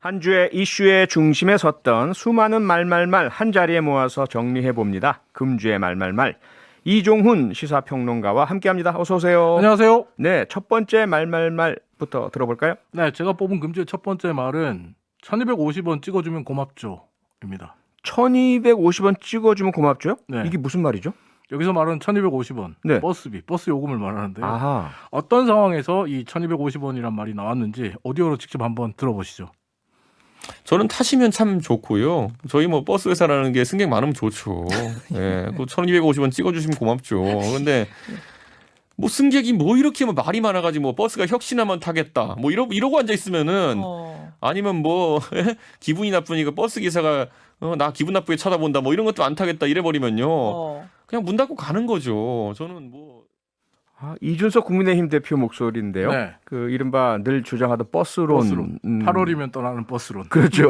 한 주의 이슈의 중심에 섰던 수많은 말말말 한자리에 모아서 정리해봅니다. 금주의 말말말. 이종훈 시사평론가와 함께합니다. 어서 오세요. 안녕하세요. 네, 첫 번째 말말말부터 들어볼까요? 네, 제가 뽑은 금주의 첫 번째 말은 1250원 찍어주면 고맙죠입니다. 1250원 찍어주면 고맙죠? 네. 이게 무슨 말이죠? 여기서 말은 1250원 네. 버스비, 버스 요금을 말하는데요. 아하. 어떤 상황에서 이 1250원이란 말이 나왔는지 오디오로 직접 한번 들어보시죠. 저는 타시면 참 좋고요. 저희 뭐 버스 회사라는 게 승객 많으면 좋죠. 예, 그 1250원 찍어주시면 고맙죠. 근데 뭐 승객이 뭐 이렇게 뭐 말이 많아가지고 뭐 버스가 혁신하면 타겠다. 뭐 이러고 앉아 있으면은 아니면 뭐 기분이 나쁘니까 버스 기사가 나 기분 나쁘게 쳐다본다. 뭐 이런 것도 안 타겠다. 이래버리면요. 그냥 문 닫고 가는 거죠. 저는 뭐. 이준석 국민의힘 대표 목소리인데요. 네. 그 이른바 늘 주장하던 버스론. 8월이면 떠나는 버스론. 그렇죠.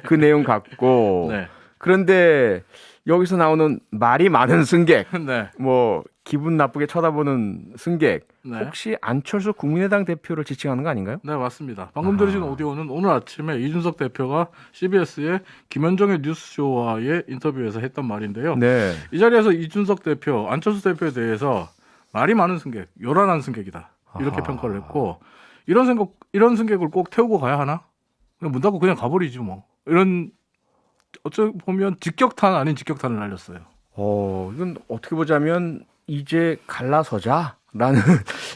그 내용 같고. 네. 그런데 여기서 나오는 말이 많은 승객, 네. 뭐 기분 나쁘게 쳐다보는 승객, 네. 혹시 안철수 국민의당 대표를 지칭하는 거 아닌가요? 네, 맞습니다. 방금 들으신 오디오는 오늘 아침에 이준석 대표가 CBS의 김현정의 뉴스쇼와의 인터뷰에서 했던 말인데요. 네. 이 자리에서 이준석 대표, 안철수 대표에 대해서 말이 많은 승객, 요란한 승객이다. 이렇게 평가를 했고 이런 승객을 꼭 태우고 가야 하나? 그냥 문 닫고 그냥 가버리지 뭐. 이런 어쩌 보면 직격탄 아닌 직격탄을 날렸어요. 이건 어떻게 보자면 이제 갈라서자라는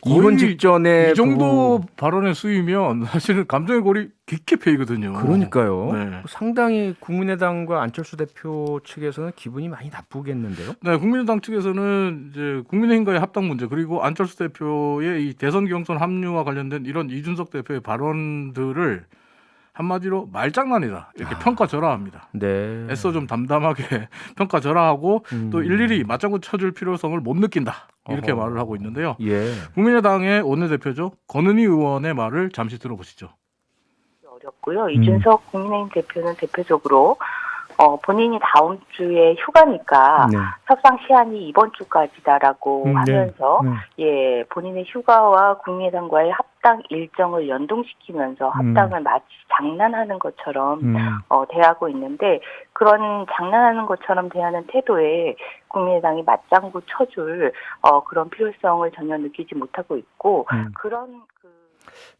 거의 이혼 직전에 이 정도 발언의 수위면 사실은 감정의 골이 깊게 패이거든요. 그러니까요. 네. 상당히 국민의당과 안철수 대표 측에서는 기분이 많이 나쁘겠는데요. 네, 국민의당 측에서는 이제 국민의힘과의 합당 문제 그리고 안철수 대표의 이 대선 경선 합류와 관련된 이런 이준석 대표의 발언들을 한마디로 말장난이다 이렇게 평가절하합니다. 네. 애써 좀 담담하게 평가절하하고 또 일일이 맞장구 쳐줄 필요성을 못 느낀다 이렇게 어허. 말을 하고 있는데요. 예. 국민의당의 원내대표죠. 권은희 의원의 말을 잠시 들어보시죠. 어렵고요. 이준석 국민의힘 대표는 대표적으로 본인이 다음 주에 휴가니까 네. 협상 시한이 이번 주까지다라고 네. 하면서 네. 예 본인의 휴가와 국민의당과의 합당 일정을 연동시키면서 합당을 마치 장난하는 것처럼 대하고 있는데 그런 장난하는 것처럼 대하는 태도에 국민의당이 맞장구 쳐줄 그런 필요성을 전혀 느끼지 못하고 있고 그런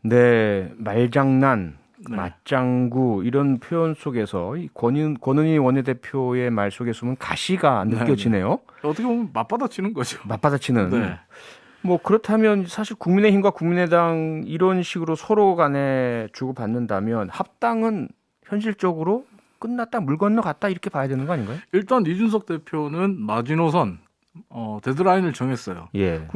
네, 말장난, 네. 맞장구 이런 표현 속에서 이 권은희 원내대표의 말 속에 숨은 가시가 네, 느껴지네요. 어떻게 보면 맞받아치는 거죠. 맞받아치는. 네. 뭐 그렇다면 사실 국민의힘과 국민의당 이런 식으로 서로 간에 주고받는다면 합당은 현실적으로 끝났다, 물 건너갔다 이렇게 봐야 되는 거 아닌가요? 일단 이준석 대표는 마지노선 데드라인을 정했어요. 예.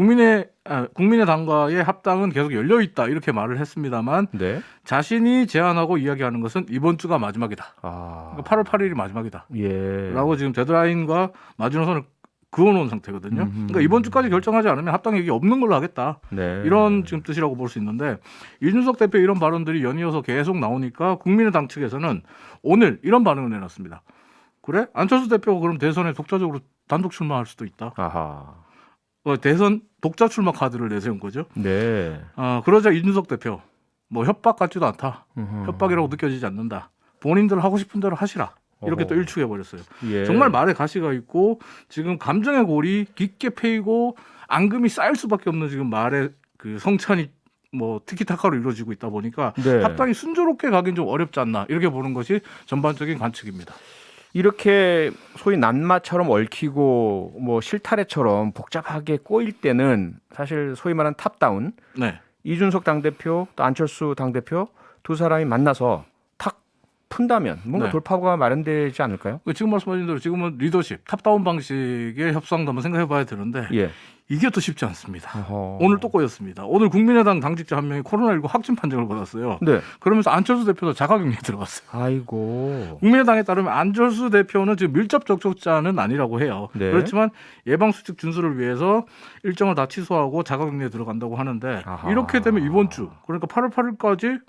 국민의당과의 합당은 계속 열려 있다 이렇게 말을 했습니다만 네. 자신이 제안하고 이야기하는 것은 이번 주가 마지막이다. 아. 그러니까 8월 8일이 마지막이다. 예. 라고 지금 데드라인과 마지노선을 그어놓은 상태거든요. 그러니까 이번 주까지 결정하지 않으면 합당 얘기 없는 걸로 하겠다. 네. 이런 지금 뜻이라고 볼 수 있는데 이준석 대표 이런 발언들이 연이어서 계속 나오니까 국민의당 측에서는 오늘 이런 반응을 내놨습니다. 그래? 안철수 대표가 그럼 대선에 독자적으로 단독 출마할 수도 있다. 아하. 대선 독자 출마 카드를 내세운 거죠. 네. 그러자 이준석 대표 뭐 협박 같지도 않다. 음흠. 협박이라고 느껴지지 않는다. 본인들 하고 싶은 대로 하시라. 이렇게 어허. 또 일축해 버렸어요. 예. 정말 말에 가시가 있고 지금 감정의 골이 깊게 패이고 앙금이 쌓일 수밖에 없는 지금 말의 그 성찬이 뭐 티키타카로 이루어지고 있다 보니까 네. 합당이 순조롭게 가긴 좀 어렵지 않나 이렇게 보는 것이 전반적인 관측입니다. 이렇게 소위 낱마처럼 얽히고 뭐 실타래처럼 복잡하게 꼬일 때는 사실 소위 말하는 탑다운 네. 이준석 당대표 또 안철수 당대표 두 사람이 만나서 탁 푼다면 뭔가 네. 돌파구가 마련되지 않을까요? 지금 말씀하신 대로 지금은 리더십, 탑다운 방식의 협상도 한번 생각해 봐야 되는데 예. 이게 또 쉽지 않습니다. 어허. 오늘 또 꼬였습니다. 오늘 국민의당 당직자 한 명이 코로나19 확진 판정을 받았어요. 네. 그러면서 안철수 대표도 자가격리에 들어갔어요. 아이고. 국민의당에 따르면 안철수 대표는 지금 밀접 접촉자는 아니라고 해요. 네. 그렇지만 예방수칙 준수를 위해서 일정을 다 취소하고 자가격리에 들어간다고 하는데 아하. 이렇게 되면 이번 주 그러니까 8월 8일까지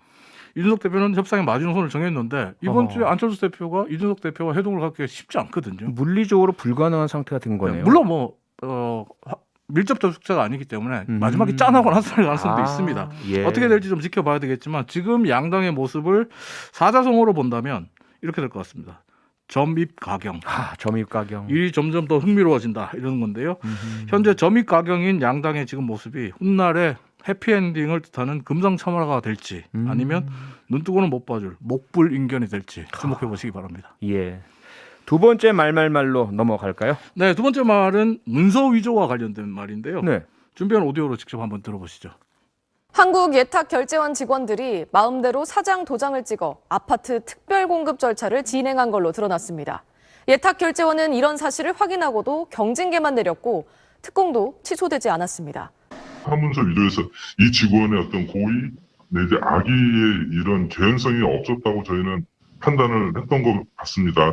이준석 대표는 협상에 마지노선을 정했는데 이번 주에 안철수 대표가 이준석 대표와 회동을 갖기가 쉽지 않거든요. 물리적으로 불가능한 상태가 된 거네요. 물론 뭐 밀접 접촉자가 아니기 때문에 마지막에 짠하고 나설 가능성도 있습니다. 예. 어떻게 될지 좀 지켜봐야 되겠지만 지금 양당의 모습을 사자성어로 본다면 이렇게 될 것 같습니다. 점입 가경. 점입 가경. 일이 점점 더 흥미로워진다 이러는 건데요. 현재 점입 가경인 양당의 지금 모습이 훗날에 해피엔딩을 뜻하는 금상첨화가 될지 아니면 눈뜨고는 못 봐줄 목불 인견이 될지 주목해 보시기 바랍니다. 예. 두 번째 말말말로 넘어갈까요? 네, 두 번째 말은 문서 위조와 관련된 말인데요. 네. 준비한 오디오로 직접 한번 들어보시죠. 한국예탁결제원 직원들이 마음대로 사장 도장을 찍어 아파트 특별 공급 절차를 진행한 걸로 드러났습니다. 예탁결제원은 이런 사실을 확인하고도 경징계만 내렸고 특공도 취소되지 않았습니다. 사문서 위조에서 이 직원의 어떤 고의 내지 악의의 이런 개연성이 없었다고 저희는 판단을 했던 것 같습니다.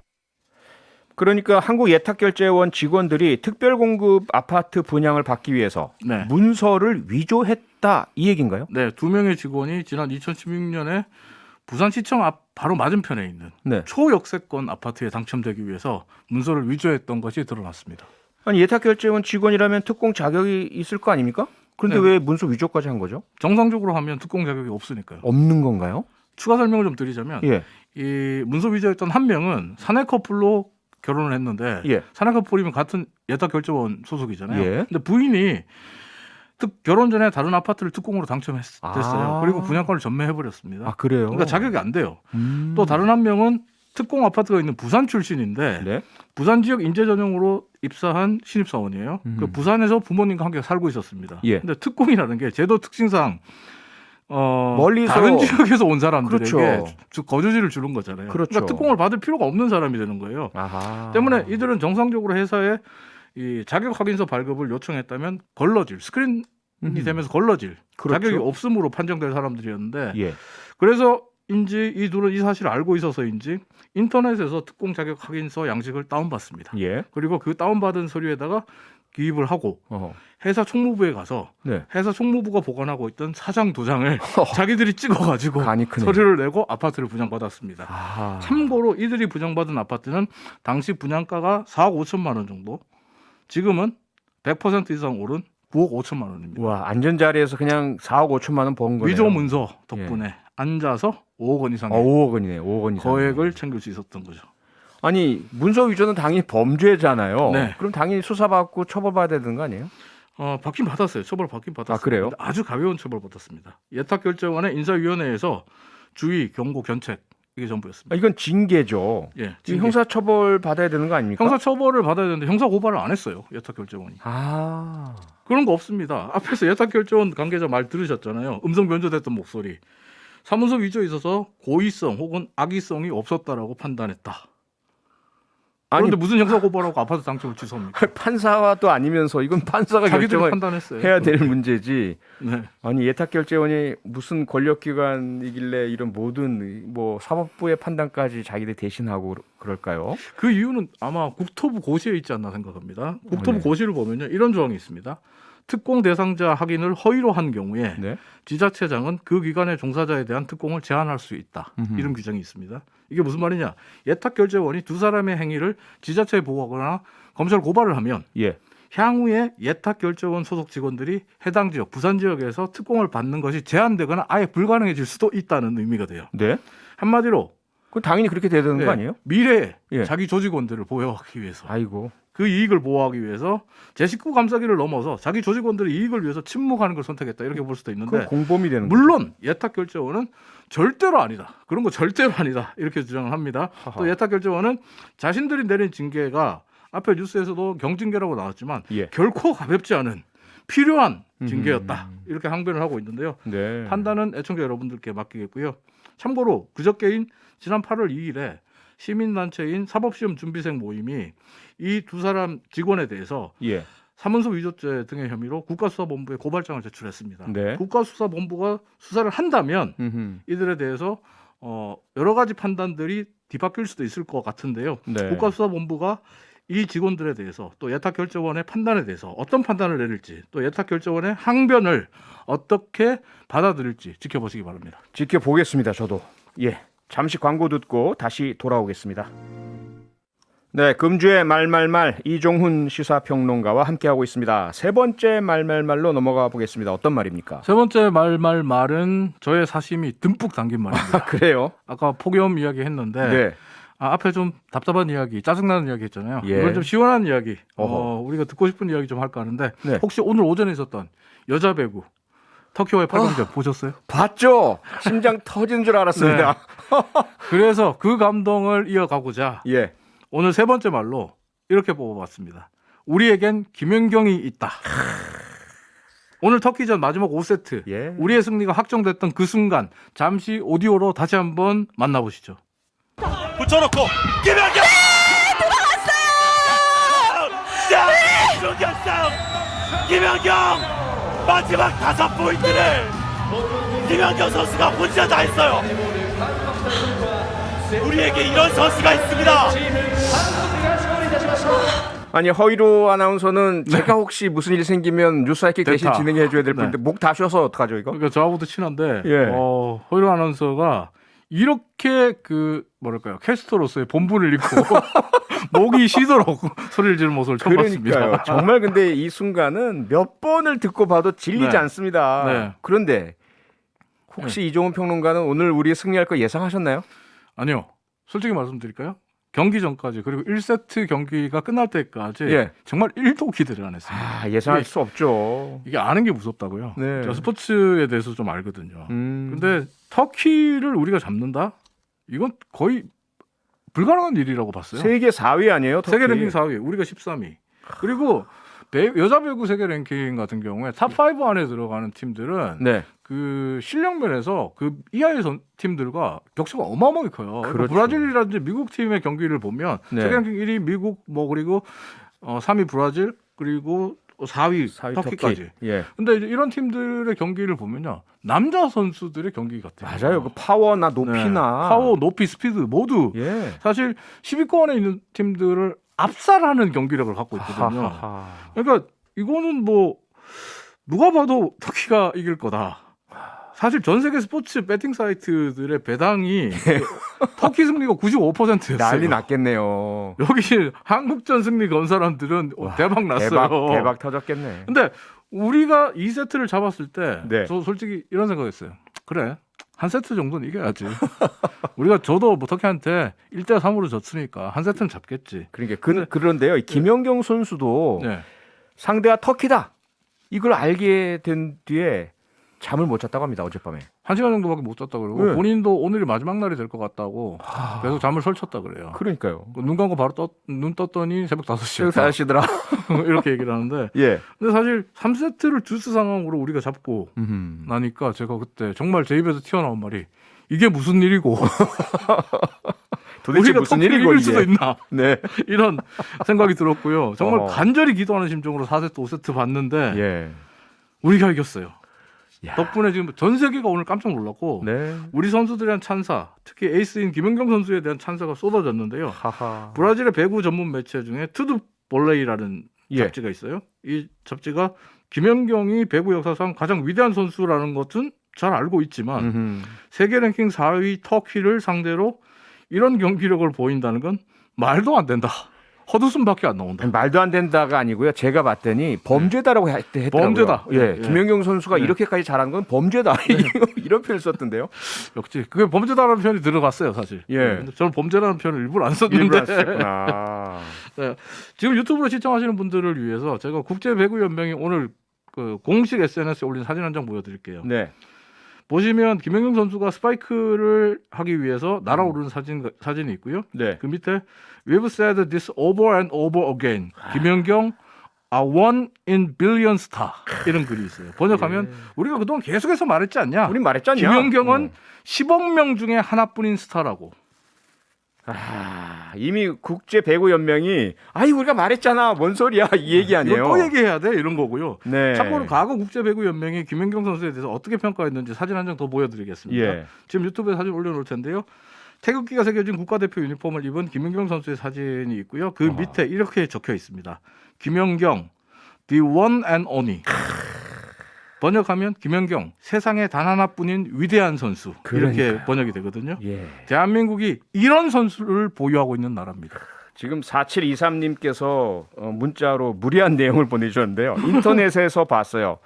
그러니까 한국예탁결제원 직원들이 특별공급 아파트 분양을 받기 위해서 네. 문서를 위조했다 이 얘기인가요? 네, 두 명의 직원이 지난 2016년에 부산시청 앞 바로 맞은편에 있는 네. 초역세권 아파트에 당첨되기 위해서 문서를 위조했던 것이 드러났습니다. 아니 예탁결제원 직원이라면 특공 자격이 있을 거 아닙니까? 그런데 네. 왜 문서 위조까지 한 거죠? 정상적으로 하면 특공 자격이 없으니까요. 없는 건가요? 추가 설명을 좀 드리자면 예. 이 문서 위조했던 한 명은 사내 커플로 결혼을 했는데 예. 사내 커플이면 같은 예탁결제원 소속이잖아요. 예. 근데 부인이 결혼 전에 다른 아파트를 특공으로 당첨됐어요. 아. 그리고 분양권을 전매해버렸습니다. 아 그래요? 그러니까 자격이 안 돼요. 또 다른 한 명은 특공 아파트가 있는 부산 출신인데 네. 부산 지역 인재 전용으로 입사한 신입사원이에요. 그 부산에서 부모님과 함께 살고 있었습니다. 예. 근데 특공이라는 게 제도 특징상 멀리서 다른 지역에서 온 사람들에게 그렇죠. 거주지를 주는 거잖아요. 그렇죠. 그러니까 특공을 받을 필요가 없는 사람이 되는 거예요. 아하. 때문에 이들은 정상적으로 회사에 이 자격 확인서 발급을 요청했다면 걸러질 스크린이 되면서 걸러질 그렇죠. 자격이 없음으로 판정될 사람들이었는데 예. 그래서인지 이 둘은 이 사실을 알고 있어서인지 인터넷에서 특공 자격 확인서 양식을 다운받습니다. 예. 그리고 그 다운받은 서류에다가 기입을 하고 어허. 회사 총무부에 가서 네. 회사 총무부가 보관하고 있던 사장 도장을 자기들이 찍어가지고 간이 크네. 서류를 내고 아파트를 분양받았습니다. 아하. 참고로 이들이 분양받은 아파트는 당시 분양가가 4억 5천만 원 정도, 지금은 100% 이상 오른 9억 5천만 원입니다. 와 안전자리에서 그냥 4억 5천만 원 번 거네요. 위조 문서 덕분에 앉아서 5억 원 이상의 5억 원이네. 5억 원 이상. 거액을 챙길 수 있었던 거죠. 아니 문서 위조는 당연히 범죄잖아요. 네. 그럼 당연히 수사받고 처벌받아야 되는 거 아니에요? 받긴 받았어요. 처벌 받긴 받았어요. 아, 그래요? 아주 가벼운 처벌 받았습니다. 예탁결제원의 인사위원회에서 주의, 경고, 견책 이게 전부였습니다. 아, 이건 징계죠. 예, 지금 형사처벌 받아야 되는 거 아닙니까? 형사처벌을 받아야 되는데 형사 고발을 안 했어요. 예탁결제원이. 아 그런 거 없습니다. 앞에서 예탁결제원 관계자 말 들으셨잖아요. 음성 변조됐던 목소리. 사문서 위조에 있어서 고의성 혹은 악의성이 없었다라고 판단했다. 아니 그런데 무슨 형사 고발하고 아파트 당첨을 취소합니까? 판사도 아니면서 이건 판사가 자기들이 결정을 판단했어요. 해야 될 문제지. 네. 아니 예탁결제원이 무슨 권력기관이길래 이런 모든 뭐 사법부의 판단까지 자기들 대신하고 그럴까요? 그 이유는 아마 국토부 고시에 있지 않나 생각합니다. 국토부 네. 고시를 보면요. 이런 조항이 있습니다. 특공 대상자 확인을 허위로 한 경우에 네. 지자체장은 그 기관의 종사자에 대한 특공을 제한할 수 있다. 이런 규정이 있습니다. 이게 무슨 말이냐? 예탁결제원이 두 사람의 행위를 지자체에 보고하거나 검찰 고발을 하면 예. 향후에 예탁결제원 소속 직원들이 해당 지역, 부산 지역에서 특공을 받는 것이 제한되거나 아예 불가능해질 수도 있다는 의미가 돼요. 네. 한마디로 그 당연히 그렇게 돼야 되는 예, 거 아니에요? 미래에 예. 자기 조직원들을 보호하기 위해서 아이고. 그 이익을 보호하기 위해서 제 식구 감싸기를 넘어서 자기 조직원들의 이익을 위해서 침묵하는 걸 선택했다 이렇게 볼 수도 그건 있는데 공범이 되는 거죠. 물론 예탁결제원은 절대로 아니다. 그런 거 절대로 아니다. 이렇게 주장을 합니다. 하하. 또 예탁결제원은 자신들이 내린 징계가 앞에 뉴스에서도 경징계라고 나왔지만 예. 결코 가볍지 않은 필요한 징계였다. 이렇게 항변을 하고 있는데요. 네. 판단은 애청자 여러분들께 맡기겠고요. 참고로 그저께인 지난 8월 2일에 시민단체인 사법시험준비생 모임이 이 두 사람 직원에 대해서 예. 사문서 위조죄 등의 혐의로 국가수사본부에 고발장을 제출했습니다. 네. 국가수사본부가 수사를 한다면 음흠. 이들에 대해서 여러 가지 판단들이 뒤바뀔 수도 있을 것 같은데요. 네. 국가수사본부가 이 직원들에 대해서 또 예탁결제원의 판단에 대해서 어떤 판단을 내릴지 또 예탁결제원의 항변을 어떻게 받아들일지 지켜보시기 바랍니다. 지켜보겠습니다. 저도. 예. 잠시 광고 듣고 다시 돌아오겠습니다. 네, 금주의 말말말 이종훈 시사평론가와 함께하고 있습니다. 세 번째 말말말로 넘어가 보겠습니다. 어떤 말입니까? 세 번째 말은 저의 사심이 듬뿍 담긴 말입니다. 그래요? 아까 폭염 이야기 했는데 네. 앞에 좀 답답한 이야기, 짜증나는 이야기 했잖아요. 예. 이건 좀 시원한 이야기, 어허. 우리가 듣고 싶은 이야기 좀 할까 하는데 네. 혹시 오늘 오전에 있었던 여자 배구 터키와의 8강전 보셨어요? 봤죠? 심장 터지는 줄 알았습니다. 그래서 그 감동을 이어가고자 예. 오늘 세 번째 말로 이렇게 뽑아봤습니다. 우리에겐 김연경이 있다. 오늘 터키전 마지막 5세트 예. 우리의 승리가 확정됐던 그 순간 잠시 오디오로 다시 한번 만나보시죠. 붙여놓고 김연경 들어갔어요. 중견 싸움 김연경 마지막 5포인트를 김연경 선수가 혼자 다 했어요. 우리에게 이런 선수가 있습니다. 아니 허이로 아나운서는 제가 혹시 무슨 일 생기면 뉴스하이킥 대신 됐다. 진행해 줘야 될 네. 텐데 목 다 쉬어서 어떡하죠 이거? 그러니까 저하고도 친한데 예. 허이로 아나운서가 이렇게 그 뭐랄까요 캐스터로서의 본분을 잃고 목이 쉬도록 소리를 지르는 모습을 처음 그러니까요. 봤습니다. 정말 근데 이 순간은 몇 번을 듣고 봐도 질리지 네. 않습니다. 네. 그런데 혹시 이종훈 평론가는 오늘 우리 승리할 거 예상하셨나요? 아니요. 솔직히 말씀드릴까요? 경기 전까지 그리고 1세트 경기가 끝날 때까지 예. 정말 1도 기대를 안 했습니다. 아, 예상할 이게- 수 없죠. 이게 아는 게 무섭다고요. 네. 제가 스포츠에 대해서 좀 알거든요. 근데 터키를 우리가 잡는다? 이건 거의 불가능한 일이라고 봤어요. 세계 4위 아니에요? 터키? 세계 랭킹 4위, 우리가 13위. 그리고 여자 배구 세계 랭킹 같은 경우에 탑5 안에 들어가는 팀들은 네. 그 실력 면에서 그 이하의 팀들과 격차가 어마어마하게 커요. 그러니까 그렇죠. 브라질이라든지 미국 팀의 경기를 보면 네. 세계 랭킹 1위 미국 그리고 3위 브라질 그리고 4위, 4위 터키까지. 터키. 예. 근데 이제 이런 팀들의 경기를 보면요. 남자 선수들의 경기 같아요. 맞아요. 그 파워나 네. 높이나 파워, 높이, 스피드 모두 예. 사실 10위권에 있는 팀들을 압살하는 경기력을 갖고 있거든요. 하하하. 그러니까 이거는 뭐 누가 봐도 터키가 이길 거다. 사실 전 세계 스포츠 배팅 사이트들의 배당이 터키 승리가 95%였어요. 난리 났겠네요. 여기 한국전 승리 건 사람들은 대박 났어요. 대박 터졌겠네. 근데 우리가 2세트를 잡았을 때, 네. 저 솔직히 이런 생각했어요. 그래, 한 세트 정도는 이겨야지. 우리가 저도 뭐 터키한테 1대3으로 졌으니까 한 세트는 잡겠지. 그러니까 그런데요. 김연경 선수도 네. 상대가 터키다. 이걸 알게 된 뒤에 잠을 못 잤다고 합니다. 어젯밤에. 1시간 정도밖에 못 잤다 그러고 네. 본인도 오늘이 마지막 날이 될 것 같다고 계속 잠을 설쳤다 그래요. 그러니까요. 눈 감고 바로 눈 떴더니 새벽 5시였다. 사시더라. 이렇게 얘기를 하는데 예. 근데 사실 3세트를 주스 상황으로 우리가 잡고 나니까 제가 그때 정말 제 입에서 튀어나온 말이 이게 무슨 일이고 도대체 우리가 무슨 터키를 일이고 이길 수도 이게. 있나 네. 이런 생각이 들었고요. 정말 어허. 간절히 기도하는 심정으로 4세트 5세트 봤는데 예. 우리가 이겼어요. 야. 덕분에 지금 전 세계가 오늘 깜짝 놀랐고 네. 우리 선수들에 대한 찬사, 특히 에이스인 김연경 선수에 대한 찬사가 쏟아졌는데요. 하하. 브라질의 배구 전문 매체 중에 투두 볼레이라는 예. 잡지가 있어요. 이 잡지가 김연경이 배구 역사상 가장 위대한 선수라는 것은 잘 알고 있지만 음흠. 세계 랭킹 4위 터키를 상대로 이런 경기력을 보인다는 건 말도 안 된다. 헛웃음밖에 안 나온다. 아니, 말도 안 된다가 아니고요. 제가 봤더니 범죄다라고 했더라고요. 범죄다. 예. 예. 김연경 선수가 네. 이렇게까지 잘한 건 범죄다. 이런 표현을 썼던데요. 역시 그게 범죄다라는 표현이 들어갔어요, 사실. 예. 근데 저는 범죄라는 표현을 일부러 안 썼는데 일부러 썼구나. 네. 지금 유튜브로 시청하시는 분들을 위해서 제가 국제배구연맹이 오늘 그 공식 SNS에 올린 사진 한 장 보여드릴게요. 네. 보시면 김연경 선수가 스파이크를 하기 위해서 날아오르는 사진이 있고요. 네. 그 밑에 We've said this over and over again. 김연경 a one in billion star 이런 글이 있어요. 번역하면 우리가 그동안 계속해서 말했지 않냐? 우린 말했잖냐. 김연경은 10억 명 중에 하나뿐인 스타라고. 이미 국제 배구 연맹이 우리가 말했잖아. 뭔 소리야? 이 얘기 아니에요. 이거 또 얘기해야 돼 이런 거고요. 네. 참고로 과거 국제배구연맹이 김연경 선수에 대해서 어떻게 평가했는지 사진 한 장 더 보여드리겠습니다. 예. 지금 유튜브에 사진 올려놓을 텐데요. 태극기가 새겨진 국가대표 유니폼을 입은 김연경 선수의 사진이 있고요. 그 밑에 이렇게 적혀 있습니다. 김연경, the one and only. 번역하면 김연경, 세상에 단 하나뿐인 위대한 선수. 이렇게 그러니까요. 번역이 되거든요. 예. 대한민국이 이런 선수를 보유하고 있는 나라입니다. 지금 4723님께서 문자로 무리한 내용을 보내주셨는데요. 인터넷에서 봤어요.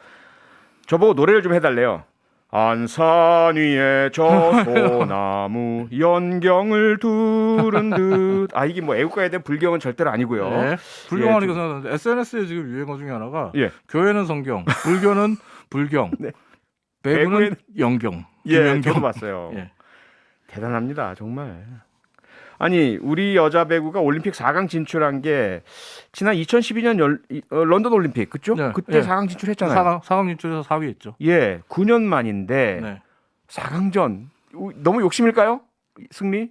저보고 노래를 좀 해달래요. 안산 위에 저 소나무 연경을 두른 듯. 아 이게 뭐 애국가에 대한 불경은 절대로 아니고요. 네. 불경하니까 좀- 생각나는데 SNS에 지금 유행어 중에 하나가 예. 교회는 성경, 불교는 불경, 네. 배구는 영경. 예, 김연경. 저도 봤어요. 예. 대단합니다, 정말. 아니 우리 여자 배구가 올림픽 4강 진출한 게 지난 2012년 런던 올림픽 그죠? 네, 그때 예. 4강 진출했잖아요. 4강 진출해서 4위 했죠. 예, 9년 만인데 네. 4강전 너무 욕심일까요? 승리?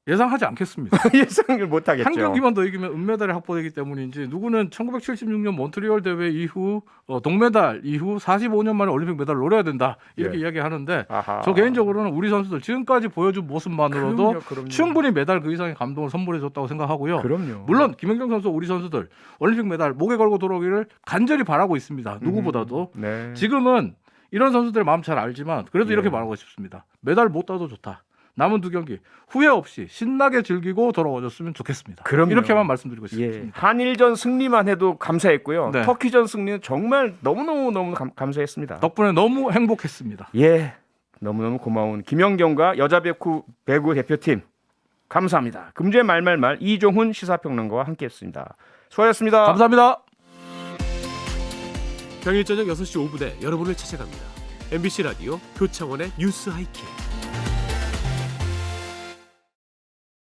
예상하지 않겠습니다. 예상을 못 하겠죠. 한 경기만 더 이기면 은메달이 확보되기 때문인지 누구는 1976년 몬트리올 대회 이후 동메달 이후 45년 만에 올림픽 메달을 노려야 된다 이렇게 예. 이야기하는데 아하. 저 개인적으로는 우리 선수들 지금까지 보여준 모습만으로도 그럼요. 충분히 메달 그 이상의 감동을 선물해줬다고 생각하고요. 그럼요. 물론 김연경 선수 우리 선수들 올림픽 메달 목에 걸고 돌아오기를 간절히 바라고 있습니다. 누구보다도. 네. 지금은 이런 선수들의 마음 잘 알지만 그래도 예. 이렇게 말하고 싶습니다. 메달 못 따도 좋다. 남은 2경기 후회 없이 신나게 즐기고 돌아와줬으면 좋겠습니다. 그럼요. 이렇게만 말씀드리고 예. 싶습니다. 한일전 승리만 해도 감사했고요. 네. 터키전 승리는 정말 너무 감사했습니다. 덕분에 너무 행복했습니다. 예. 너무너무 고마운 김연경과 여자 배구 대표팀 감사합니다. 금주의 말말말 이종훈 시사평론가와 함께했습니다. 수고하셨습니다. 감사합니다. 평일 저녁 6시 5분에 여러분을 찾아갑니다. MBC 라디오 표창원의 뉴스 하이킥.